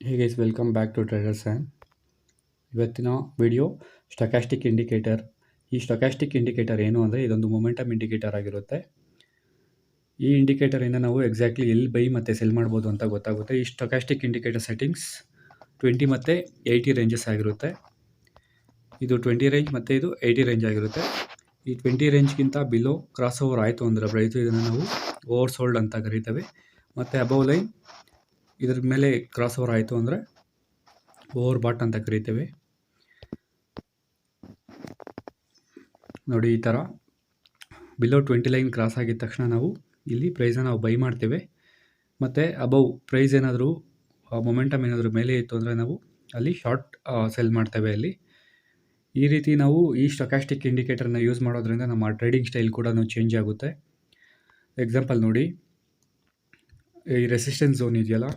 Hey guys, welcome back to traders and ಇವತ್ತಿನ video stochastic indicator. ಈ stochastic indicator ಏನು ಅಂದರೆ ಇದೊಂದು ಮೊಮೆಂಟಮ್ ಇಂಡಿಕೇಟರ್ ಆಗಿರುತ್ತೆ. ಈ ಇಂಡಿಕೇಟರಿಂದ ನಾವು ಎಕ್ಸಾಕ್ಟ್ಲಿ ಎಲ್ಲಿ ಬೈ ಮತ್ತು ಸೆಲ್ ಮಾಡ್ಬೋದು ಅಂತ ಗೊತ್ತಾಗುತ್ತೆ. ಈ ಸ್ಟೊಕ್ಯಾಸ್ಟಿಕ್ ಇಂಡಿಕೇಟರ್ ಸೆಟ್ಟಿಂಗ್ಸ್ 20 ಮತ್ತು 80 ರೇಂಜಸ್ ಆಗಿರುತ್ತೆ. ಇದು 20 ರೇಂಜ್ ಮತ್ತು ಇದು 80 ರೇಂಜ್ ಆಗಿರುತ್ತೆ. ಈ 20 ರೇಂಜ್ಗಿಂತ ಬಿಲೋ ಕ್ರಾಸ್ ಓವರ್ ಆಯಿತು ಅಂದರೆ ಪ್ರೈಸು ಇದನ್ನು ನಾವು ಓವರ್ ಸೋಲ್ಡ್ ಅಂತ ಕರಿತೇವೆ. ಮತ್ತು ಅಬೌವ್ ಲೈನ್ ಇದ್ರ ಮೇಲೆ ಕ್ರಾಸ್ ಓವರ್ ಆಯಿತು ಅಂದರೆ ಓವರ್ ಬಾಟ್ ಅಂತ ಕರಿತೇವೆ. ನೋಡಿ, ಈ ಥರ ಬಿಲೋ 20 ಲೈನ್ ಕ್ರಾಸ್ ಆಗಿದ ತಕ್ಷಣ ನಾವು ಇಲ್ಲಿ ಪ್ರೈಸನ್ನ ನಾವು ಬೈ ಮಾಡ್ತೇವೆ. ಮತ್ತು ಅಬೌವ್ ಪ್ರೈಸ್ ಏನಾದರೂ ಮೊಮೆಂಟಮ್ ಏನಾದರೂ ಮೇಲೆ ಇತ್ತು ಅಂದರೆ ನಾವು ಅಲ್ಲಿ ಶಾರ್ಟ್ ಸೆಲ್ ಮಾಡ್ತೇವೆ. ಅಲ್ಲಿ ಈ ರೀತಿ ನಾವು ಈ ಸ್ಟೊಕ್ಯಾಸ್ಟಿಕ್ ಇಂಡಿಕೇಟರ್ನ ಯೂಸ್ ಮಾಡೋದ್ರಿಂದ ನಮ್ಮ ಟ್ರೇಡಿಂಗ್ ಸ್ಟೈಲ್ ಕೂಡ ಚೇಂಜ್ ಆಗುತ್ತೆ. ಎಕ್ಸಾಂಪಲ್ ನೋಡಿ, ಈ ರೆಸಿಸ್ಟೆನ್ಸ್ ಝೋನ್ ಇದೆಯಲ್ಲ,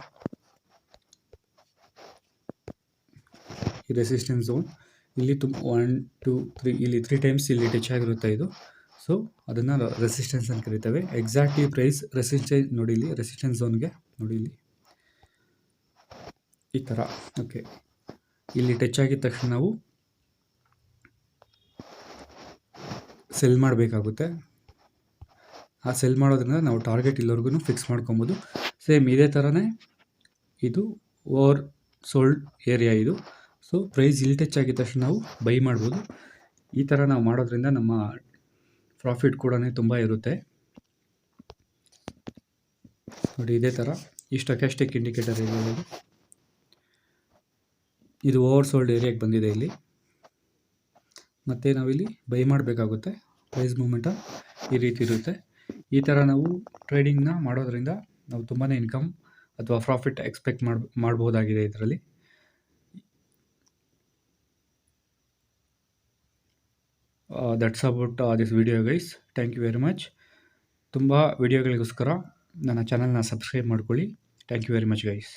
ಈ ರೆಸಿಸ್ಟೆನ್ಸ್ ಝೋನ್ ಇಲ್ಲಿ 1 2 3 ಇಲ್ಲಿ 3 ಟೈಮ್ಸ್ ಇಲ್ಲಿ ಟಚ್ ಆಗಿರುತ್ತೆ ಇದು. ಸೊ ಅದನ್ನು ರೆಸಿಸ್ಟೆನ್ಸ್ ಅಂತ ಕರಿತೇವೆ. ಎಕ್ಸಾಕ್ಟ್ಲಿ ಪ್ರೈಸ್ ರೆಸಿಸ್ಟೆನ್ಸ್ ನೋಡಿ, ಇಲ್ಲಿ ರೆಸಿಸ್ಟೆನ್ಸ್ ಝೋನ್ಗೆ ನೋಡಿ, ಇಲ್ಲಿ ಈ ಥರ ಓಕೆ ಇಲ್ಲಿ ಟಚ್ ಆಗಿದ ತಕ್ಷಣ ನಾವು ಸೆಲ್ ಮಾಡಬೇಕಾಗುತ್ತೆ. ಆ ಸೆಲ್ ಮಾಡೋದ್ರಿಂದ ನಾವು ಟಾರ್ಗೆಟ್ ಇಲ್ಲಿವರೆಗೂ ಫಿಕ್ಸ್ ಮಾಡ್ಕೊಬೋದು. ಸೇಮ್ ಇದೇ ಥರನೇ ಇದು ಓವರ್ ಸೋಲ್ಡ್ ಏರಿಯಾ ಇದು. ಸೊ ಪ್ರೈಸ್ ಇಲ್ಲಿ ಟಚ್ ಆಗಿದ ತಕ್ಷಣ ನಾವು ಬೈ ಮಾಡ್ಬೋದು. ಈ ಥರ ನಾವು ಮಾಡೋದ್ರಿಂದ ನಮ್ಮ ಪ್ರಾಫಿಟ್ ಕೂಡ ತುಂಬ ಇರುತ್ತೆ. ನೋಡಿ, ಇದೇ ಥರ ಈ ಸ್ಟೊಕ್ಯಾಸ್ಟಿಕ್ ಇಂಡಿಕೇಟರ್ ಏರಿಯಾ ಇದು ಓವರ್ ಸೋಲ್ಡ್ ಏರಿಯಾಗೆ ಬಂದಿದೆ ಇಲ್ಲಿ. ಮತ್ತು ನಾವಿಲ್ಲಿ ಬೈ ಮಾಡಬೇಕಾಗುತ್ತೆ. ಪ್ರೈಸ್ ಮೂಮೆಂಟಮ್ ಈ ರೀತಿ ಇರುತ್ತೆ. ಈ ಥರ ನಾವು ಟ್ರೇಡಿಂಗ್ನ ಮಾಡೋದ್ರಿಂದ ನಾವು ತುಂಬಾ ಇನ್ಕಮ್ ಅಥವಾ ಪ್ರಾಫಿಟ್ ಎಕ್ಸ್ಪೆಕ್ಟ್ ಮಾಡ್ಬೋದಾಗಿದೆ ಇದರಲ್ಲಿ. That's about this video guys. Thank you very much. ತುಂಬ ವಿಡಿಯೋಗಳಿಗೋಸ್ಕರ ನನ್ನ ಚಾನಲ್ನ ಸಬ್ಸ್ಕ್ರೈಬ್ ಮಾಡ್ಕೊಳ್ಳಿ. Thank you very much guys.